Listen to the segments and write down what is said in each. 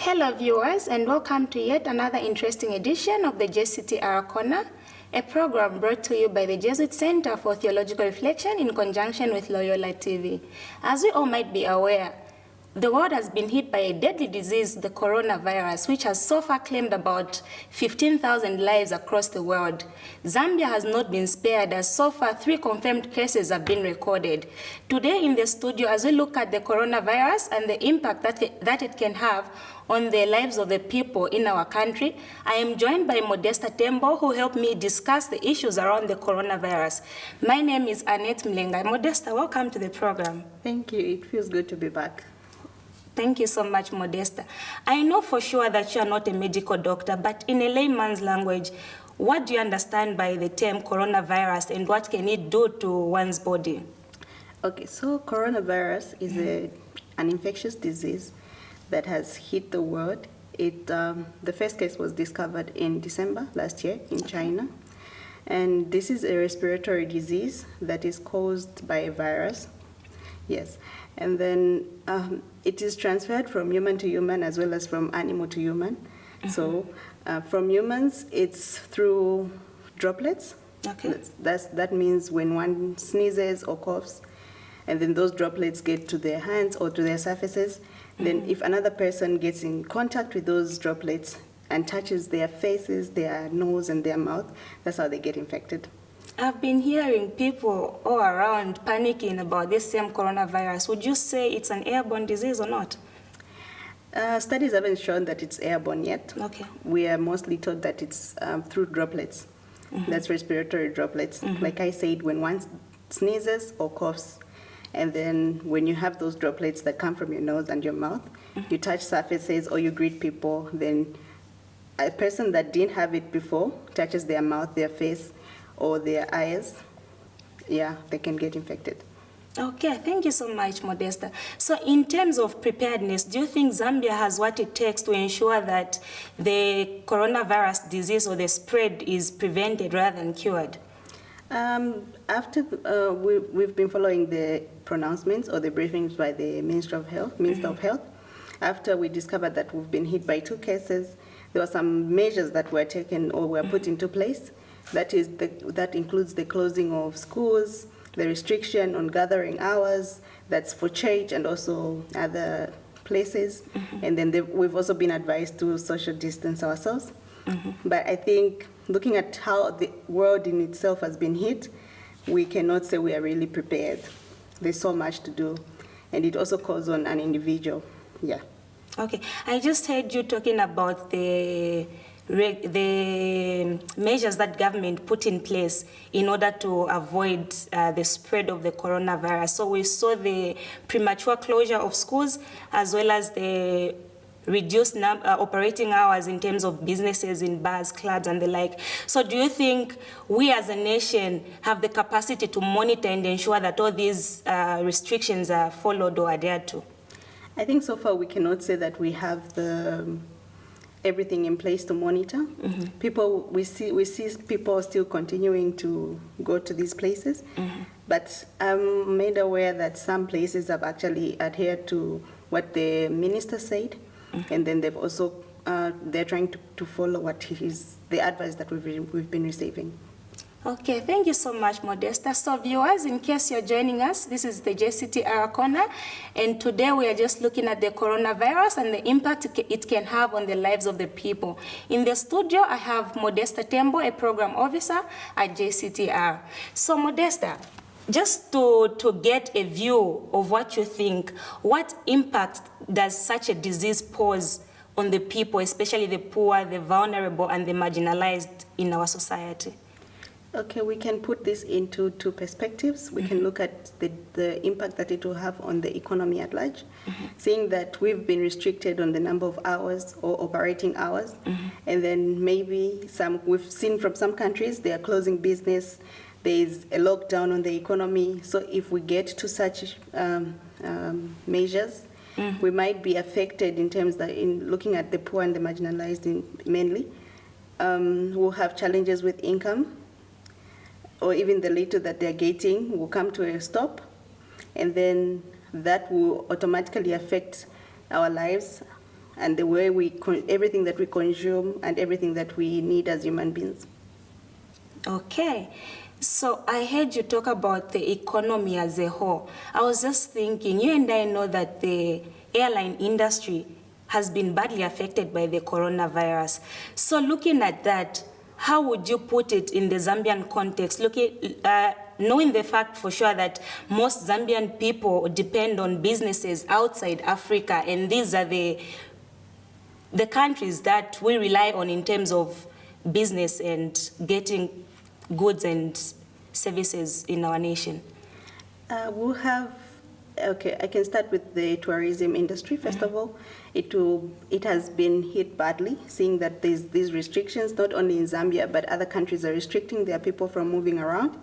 Hello viewers, and welcome to yet another interesting edition of the Jctr Corner, a program brought to you by the Jesuit Center for Theological Reflection in conjunction with Loyola TV. As we all might be aware, the world has been hit by a deadly disease, the coronavirus, which has so far claimed about 15,000 lives across the world. Zambia has not been spared, as so far 3 confirmed cases have been recorded. Today in the studio, as we look at the coronavirus and the impact that it can have on the lives of the people in our country, I am joined by Modesta Tembo, who helped me discuss the issues around the coronavirus. My name is Annette Mlenga. Modesta, welcome to the program. Thank you. It feels good to be back. Thank you so much, Modesta. I know for sure that you are not a medical doctor, but in a layman's language, what do you understand by the term coronavirus and what can it do to one's body? Okay, so coronavirus is an infectious disease that has hit the world. The first case was discovered in December last year in China. And this is a respiratory disease that is caused by a virus. Yes. And then it is transferred from human to human as well as from animal to human. Mm-hmm. So from humans, it's through droplets. Okay. That means when one sneezes or coughs, and then those droplets get to their hands or to their surfaces, then if another person gets in contact with those droplets and touches their faces, their nose, and their mouth, that's how they get infected. I've been hearing people all around panicking about this same coronavirus. Would you say it's an airborne disease or not? Studies haven't shown that it's airborne yet. Okay. We are mostly told that it's through droplets. Mm-hmm. That's respiratory droplets. Mm-hmm. Like I said, when one sneezes or coughs, and then when you have those droplets that come from your nose and your mouth, you touch surfaces or you greet people, then a person that didn't have it before touches their mouth, their face, or their eyes, they can get infected. Okay, thank you so much, Modesta. So in terms of preparedness, do you think Zambia has what it takes to ensure that the coronavirus disease or the spread is prevented rather than cured? We've been following the pronouncements or the briefings by the Minister of Health. After we discovered that we've been hit by 2 cases, there were some measures that were taken or were put into place. That includes the closing of schools, the restriction on gathering hours, that's for church and also other places. Mm-hmm. And then we've also been advised to social distance ourselves. Mm-hmm. But I think looking at how the world in itself has been hit, we cannot say we are really prepared. There's so much to do. And it also calls on an individual. Yeah. Okay. I just heard you talking about the measures that government put in place in order to avoid the spread of the coronavirus. So we saw the premature closure of schools as well as the reduced operating hours in terms of businesses in bars, clubs, and the like. So do you think we as a nation have the capacity to monitor and ensure that all these restrictions are followed or adhered to? I think so far we cannot say that we have everything in place to monitor. Mm-hmm. We see people still continuing to go to these places, but I'm made aware that some places have actually adhered to what the minister said, and then they've also they're trying to follow the advice that we've been receiving. Okay, thank you so much, Modesta. So viewers, in case you're joining us, this is the Jctr Corner, and today we are just looking at the coronavirus and the impact it can have on the lives of the people. In the studio, I have Modesta Tembo, a program officer at Jctr. So Modesta, just to get a view of what you think, what impact does such a disease pose on the people, especially the poor, the vulnerable, and the marginalized in our society? Okay, we can put this into 2 perspectives. We can look at the impact that it will have on the economy at large, seeing that we've been restricted on the number of hours or operating hours, and then maybe we've seen from some countries they are closing business, there's a lockdown on the economy. So if we get to such measures, we might be affected in terms that in looking at the poor and the marginalized mainly. We'll have challenges with income, or even the little that they're getting will come to a stop, and then that will automatically affect our lives and the way everything that we consume and everything that we need as human beings. Okay. So I heard you talk about the economy as a whole. I was just thinking, you and I know that the airline industry has been badly affected by the coronavirus. So looking at that, how would you put it in the Zambian context, knowing the fact for sure that most Zambian people depend on businesses outside Africa, and these are the countries that we rely on in terms of business and getting goods and services in our nation? We'll have, okay, I can start with the tourism industry. First of all, it has been hit badly, seeing that there's these restrictions, not only in Zambia, but other countries are restricting their people from moving around,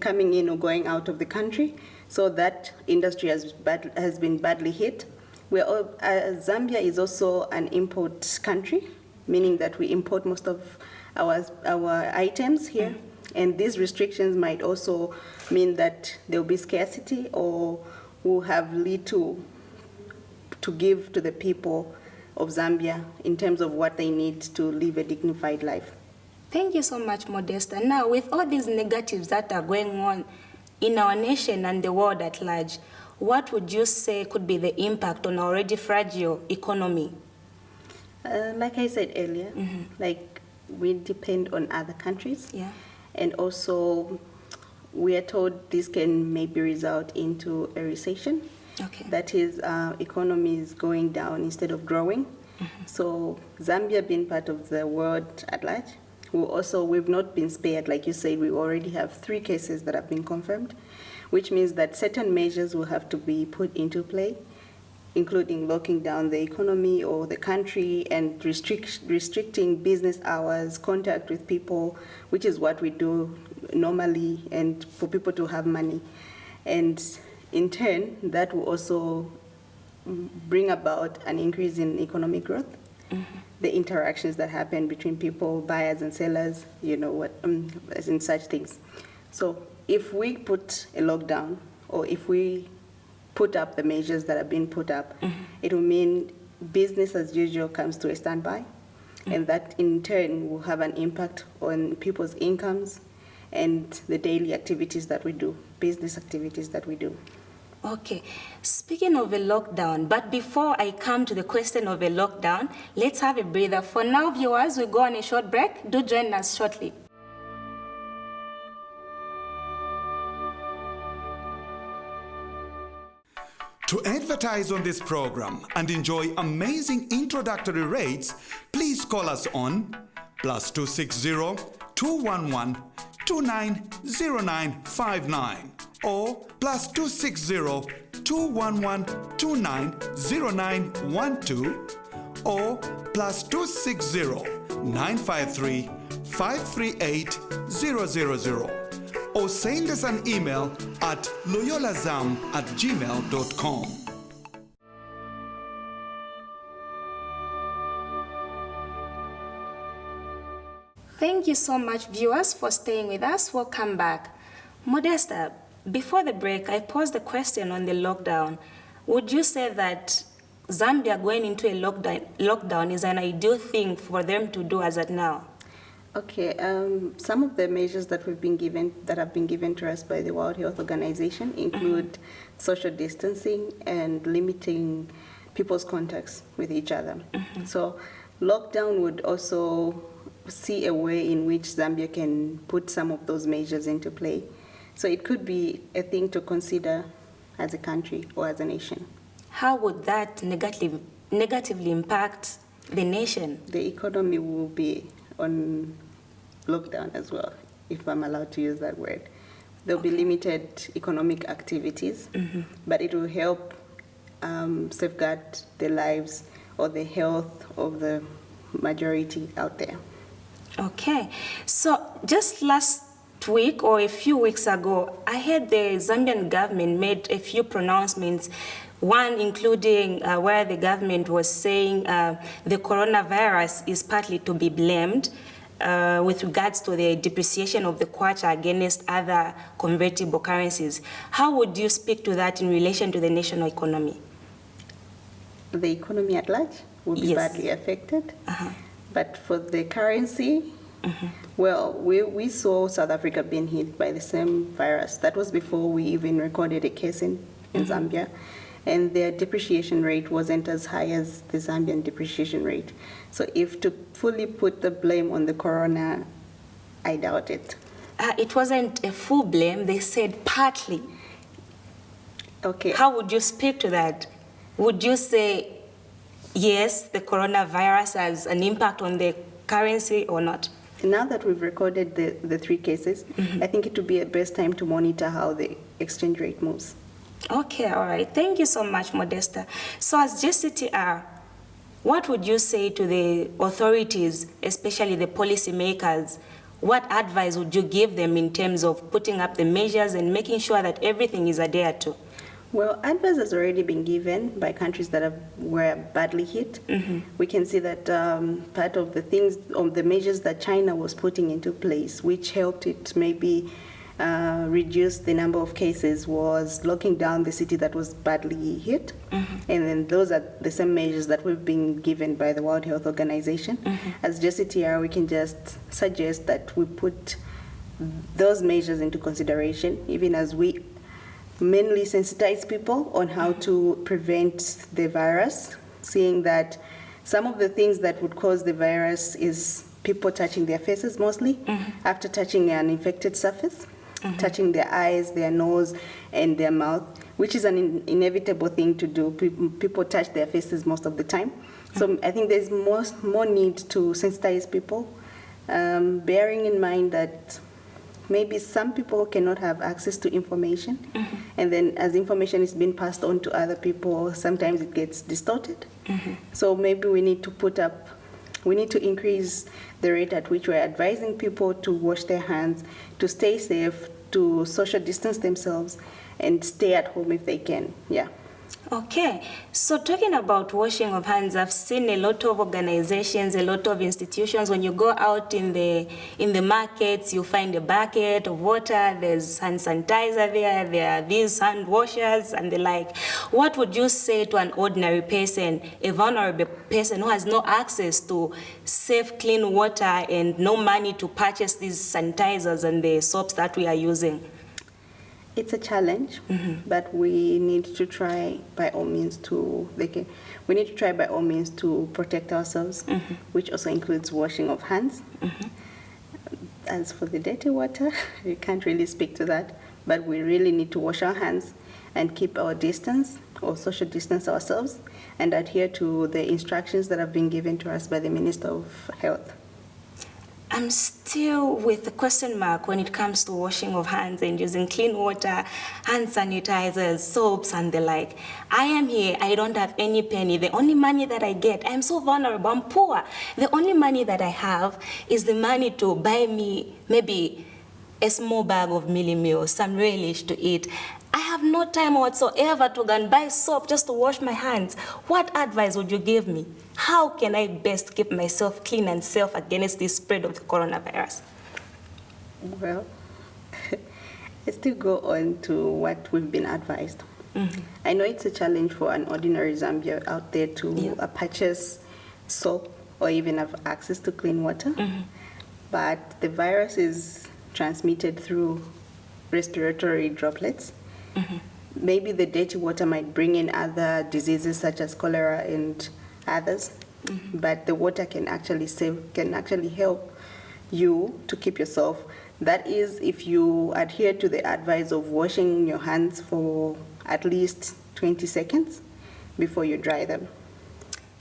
coming in or going out of the country. So that industry has been badly hit. Zambia is also an import country, meaning that we import most of our items here. And these restrictions might also mean that there will be scarcity, or will have little to give to the people of Zambia in terms of what they need to live a dignified life. Thank you so much, Modesta. Now, with all these negatives that are going on in our nation and the world at large, what would you say could be the impact on our already fragile economy? Like I said earlier, like we depend on other countries. Yeah. And also, we are told this can maybe result into a recession. Okay. That is, economy is going down instead of growing. So Zambia being part of the world at large, we've not been spared. Like you said, we already have 3 cases that have been confirmed, which means that certain measures will have to be put into play, including locking down the economy or the country and restricting business hours, contact with people, which is what we do normally, and for people to have money. And in turn, that will also bring about an increase in economic growth. The interactions that happen between people, buyers and sellers, as in such things. So if we put a lockdown, or if we put up the measures that have been put up, it will mean business as usual comes to a standby, and that in turn will have an impact on people's incomes and the daily activities that we do, business activities that we do. Okay, speaking of a lockdown, but before I come to the question of a lockdown, let's have a breather. For now, viewers, we'll go on a short break. Do join us shortly. To advertise on this program and enjoy amazing introductory rates, please call us on +260 211 290959 or +260 211 290912 or +260 953 538 000, or send us an email at loyolazam@gmail.com. Thank you so much, viewers, for staying with us. Welcome back. Modesta, before the break, I posed the question on the lockdown. Would you say that Zambia going into a lockdown is an ideal thing for them to do as at now? Okay, some of the measures that have been given to us by the World Health Organization include social distancing and limiting people's contacts with each other. So lockdown would also see a way in which Zambia can put some of those measures into play. So it could be a thing to consider as a country or as a nation. How would that negatively impact the nation? The economy will be on lockdown as well, if I'm allowed to use that word. There'll be limited economic activities, but it will help safeguard the lives or the health of the majority out there. Okay, so just last week or a few weeks ago, I heard the Zambian government made a few pronouncements, one including where the government was saying the coronavirus is partly to be blamed with regards to the depreciation of the kwacha against other convertible currencies. How would you speak to that in relation to the national economy? The economy at large? will be Yes. badly affected. Uh-huh. But for the currency, well, we saw South Africa being hit by the same virus. That was before we even recorded a case in Zambia. And their depreciation rate wasn't as high as the Zambian depreciation rate. So if to fully put the blame on the corona, I doubt it. It wasn't a full blame, they said partly. Okay. How would you speak to that? Would you say, yes, the coronavirus has an impact on the currency or not? Now that we've recorded the 3 cases, I think it would be a best time to monitor how the exchange rate moves. Okay, all right. Thank you so much, Modesta. So as Jctr, what would you say to the authorities, especially the policymakers? What advice would you give them in terms of putting up the measures and making sure that everything is adhered to? Well, advice has already been given by countries that were badly hit. We can see that part of the measures that China was putting into place, which helped it maybe reduce the number of cases, was locking down the city that was badly hit. And then those are the same measures that we've been given by the World Health Organization. As Jctr, we can just suggest that we put those measures into consideration, even as we mainly sensitize people on how to prevent the virus, seeing that some of the things that would cause the virus is people touching their faces mostly after touching an infected surface, touching their eyes, their nose, and their mouth, which is an inevitable thing to do. People touch their faces most of the time. So I think there's more need to sensitize people, bearing in mind that maybe some people cannot have access to information, and then as information is being passed on to other people, sometimes it gets distorted. So maybe we need to increase the rate at which we're advising people to wash their hands, to stay safe, to social distance themselves, and stay at home if they can. Yeah. Okay, so talking about washing of hands, I've seen a lot of organizations, a lot of institutions. When you go out in the markets, you find a bucket of water, there's hand sanitizer there are these hand washers and the like. What would you say to an ordinary person, a vulnerable person who has no access to safe, clean water and no money to purchase these sanitizers and the soaps that we are using? It's a challenge, but we need to try by all means to protect ourselves, which also includes washing of hands. As for the dirty water, we can't really speak to that, but we really need to wash our hands and keep our distance or social distance ourselves and adhere to the instructions that have been given to us by the Minister of Health. I'm still with the question mark when it comes to washing of hands and using clean water, hand sanitizers, soaps, and the like. I am here, I don't have any penny. The only money that I get, I'm so vulnerable, I'm poor. The only money that I have is the money to buy me maybe a small bag of mealie meals, some relish to eat. I have no time whatsoever to go and buy soap just to wash my hands. What advice would you give me? How can I best keep myself clean and safe against this spread of the coronavirus? Well, I still go on to what we've been advised. I know it's a challenge for an ordinary Zambian out there to purchase soap or even have access to clean water, but the virus is transmitted through respiratory droplets. Maybe the dirty water might bring in other diseases such as cholera and others, but the water can actually help you to keep yourself. That is, if you adhere to the advice of washing your hands for at least 20 seconds before you dry them.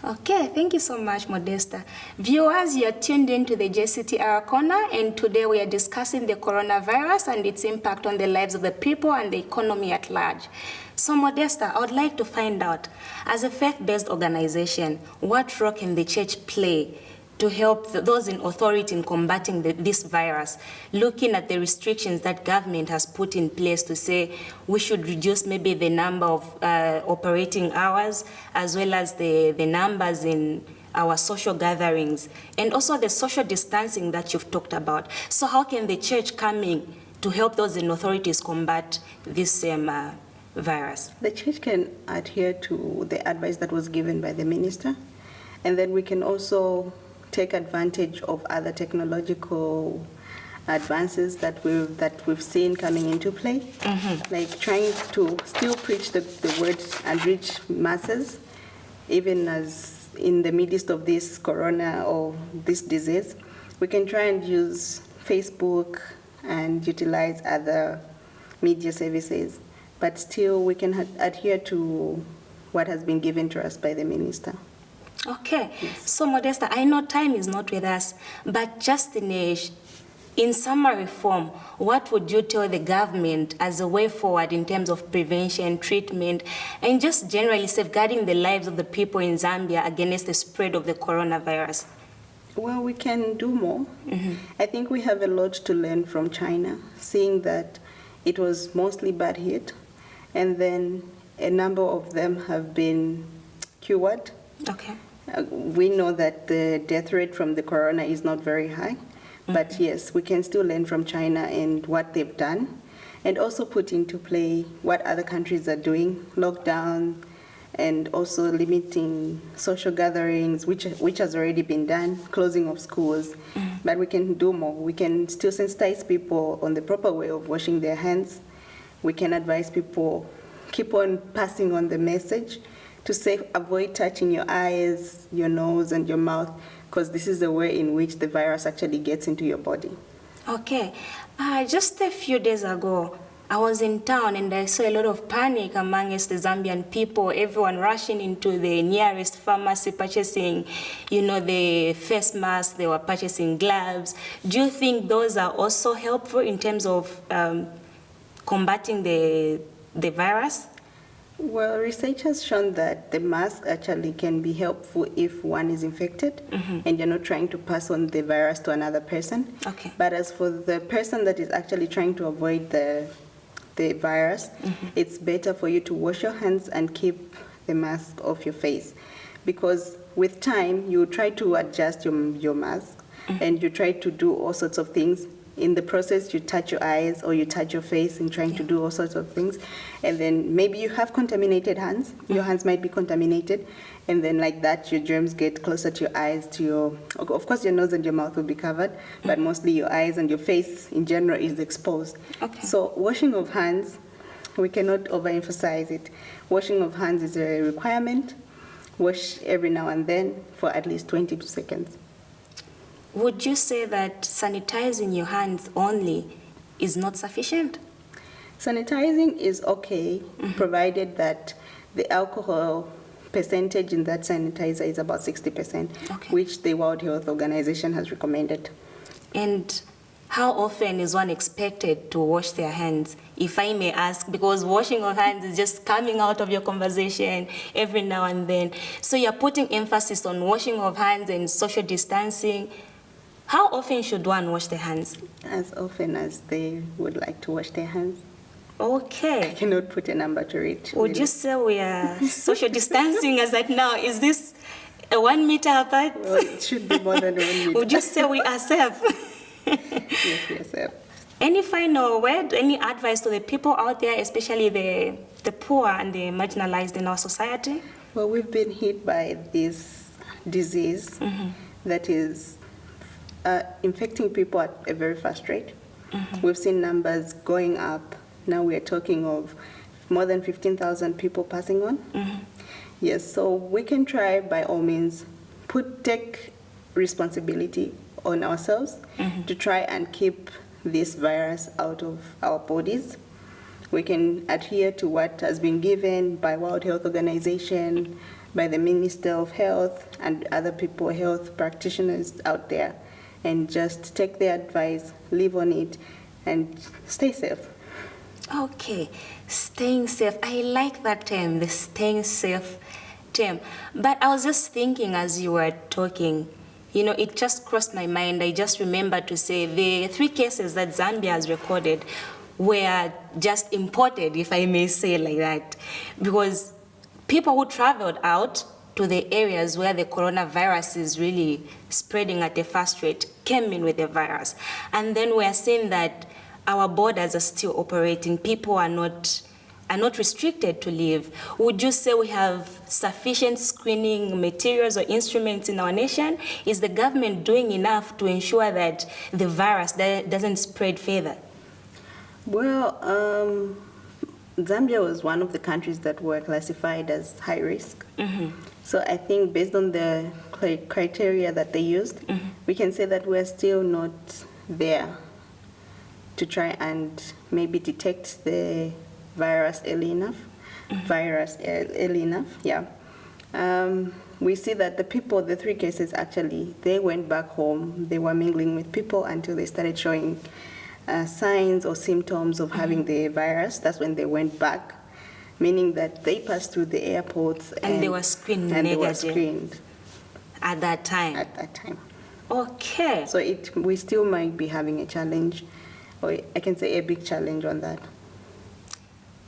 Okay, thank you so much, Modesta. Viewers, you are tuned into the Jctr Corner, and today we are discussing the coronavirus and its impact on the lives of the people and the economy at large. So, Modesta, I would like to find out, as a faith-based organization, what role can the church play to help those in authority in combating this virus, looking at the restrictions that government has put in place to say we should reduce maybe the number of operating hours, as well as the numbers in our social gatherings, and also the social distancing that you've talked about. So how can the church come in to help those in authorities combat this virus? The church can adhere to the advice that was given by the minister, And then we can also take advantage of other technological advances that we've seen coming into play, like trying to still preach the word and reach masses, even as in the midst of this corona or this disease. We can try and use Facebook and utilize other media services, but still we can adhere to what has been given to us by the minister. Okay, yes. So Modesta, I know time is not with us, but just in summary form, what would you tell the government as a way forward in terms of prevention, treatment, and just generally safeguarding the lives of the people in Zambia against the spread of the coronavirus? Well, we can do more. I think we have a lot to learn from China, seeing that it was mostly bad hit, and then a number of them have been cured. Okay. We know that the death rate from the corona is not very high, but yes, we can still learn from China and what they've done, and also put into play what other countries are doing, lockdown, and also limiting social gatherings, which has already been done, closing of schools, but we can do more. We can still sensitize people on the proper way of washing their hands. We can advise people, keep on passing on the message to say avoid touching your eyes, your nose, and your mouth, because this is the way in which the virus actually gets into your body. Okay. Just a few days ago, I was in town and I saw a lot of panic amongst the Zambian people, everyone rushing into the nearest pharmacy purchasing, the face masks, they were purchasing gloves. Do you think those are also helpful in terms of combating the virus? Well, research has shown that the mask actually can be helpful if one is infected and you're not trying to pass on the virus to another person. Okay. But as for the person that is actually trying to avoid the virus, it's better for you to wash your hands and keep the mask off your face, because with time you try to adjust your mask and you try to do all sorts of things. In the process, you touch your eyes or you touch your face in trying to do all sorts of things. And then maybe you have contaminated hands. Your hands might be contaminated. And then like that, your germs get closer to your eyes, of course, your nose and your mouth will be covered, but mostly your eyes and your face in general is exposed. Okay. So washing of hands, we cannot overemphasize it. Washing of hands is a requirement. Wash every now and then for at least 20 seconds. Would you say that sanitizing your hands only is not sufficient? Sanitizing is okay, provided that the alcohol percentage in that sanitizer is about 60%, which the World Health Organization has recommended. And how often is one expected to wash their hands, if I may ask? Because washing of hands is just coming out of your conversation every now and then. So you're putting emphasis on washing of hands and social distancing. How often should one wash their hands? As often as they would like to wash their hands. Okay. I cannot put a number to it. Would you say we are social distancing as at now? Is this a 1 meter apart? Well, it should be more than 1 meter. Would you say we are safe? Yes, we are safe. Any final word, any advice to the people out there, especially the poor and the marginalized in our society? Well, we've been hit by this disease that is infecting people at a very fast rate. We've seen numbers going up. Now we are talking of more than 15,000 people passing on. Yes, so we can try by all means take responsibility on ourselves to try and keep this virus out of our bodies. We can adhere to what has been given by World Health Organization, by the Minister of Health and other people, health practitioners out there, and just take their advice, live on it, and stay safe. Okay, staying safe. I like that term, the staying safe term. But I was just thinking as you were talking, it just crossed my mind. I just remembered to say the 3 cases that Zambia has recorded were just imported, if I may say like that, because people who traveled out to the areas where the coronavirus is really spreading at a fast rate came in with the virus. And then we're seeing that our borders are still operating. People are not are not restricted to leave. Would you say we have sufficient screening materials or instruments in our nation? Is the government doing enough to ensure that the virus doesn't spread further? Well, Zambia was one of the countries that were classified as high risk. So I think based on the criteria that they used, we can say that we're still not there to try and maybe detect the virus early enough. We see that the people, the 3 cases actually, they went back home. They were mingling with people until they started showing signs or symptoms of having the virus. That's when they went back, meaning that they passed through the airports and they were screened and negative. They were screened at that time. At that time. Okay. So we still might be having a challenge, or I can say a big challenge on that.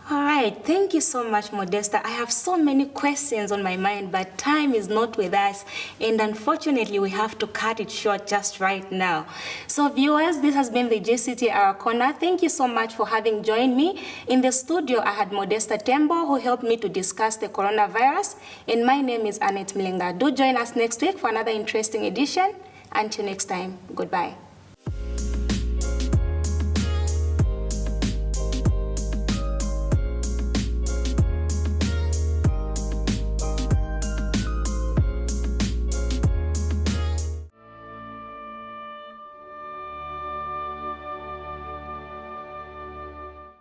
All right, thank you so much, Modesta. I have so many questions on my mind, but time is not with us, and unfortunately, we have to cut it short just right now. So viewers, this has been the Jctr Corner. Thank you so much for having joined me. In the studio, I had Modesta Tembo, who helped me to discuss the coronavirus, and my name is Annette Mlinga. Do join us next week for another interesting edition. Until next time, goodbye.